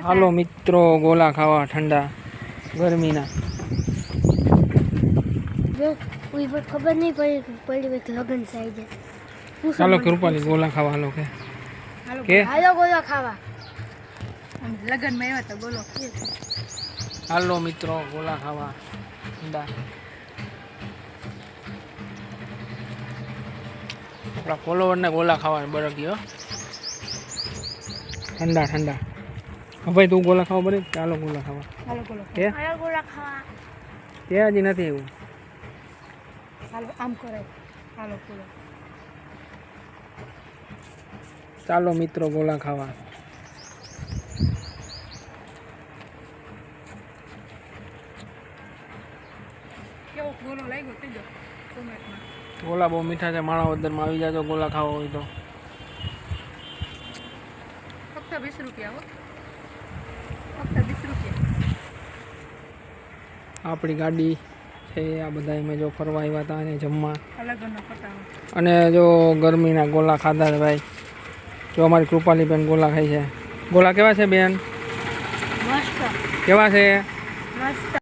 હાલો મિત્રો ગોલા ખાવા ઠંડા ગરમીના. કોઈ પણ ખબર નહીં પડી કે લગન સાઈડ. ચાલો કૃપાલી ગોલા ખાવા હાલો કે હાલો ગોલા ખાવા. લગનમાં આવ્યા તો બોલો. હાલો મિત્રો ગોલા ખાવા ઠંડા. આપણા ફોલોવરને ગોલા ખાવા બરગ્યો ઠંડા ઠંડા. હા ભાઈ તું ગોલા ખાવા બરે. ચાલો ગોલા ખાવા. હાલો બોલો. કે હાલો ગોલા ખાવા. કે હજી નથી એવું. હાલો આમ કરે. હાલો બોલો. ચાલો મિત્રો ગોલા ખાવા. કેવો ગોલો લાગ્યો કીધો કોમેન્ટમાં. ગોલા બહુ મીઠા છે. માણાવદરમાં આવી જાજો ગોલા ખાવા હોય તો. ફક્ત 20 રૂપિયા હો. ફક્ત 20 રૂપિયા. આપણી ગાડી છે. આ બધા અમે જો ફરવા આવ્યા હતા અને જમવા. લગનનો પટાવો. અને જો ગરમીના ગોલા ખાધા છે ભાઈ. જો અમારી કૃપાલી બેન ગોલા ખાઈ છે. ગોલા કેવા છે બેન? મસ્ત કેવા છે? મસ્ત.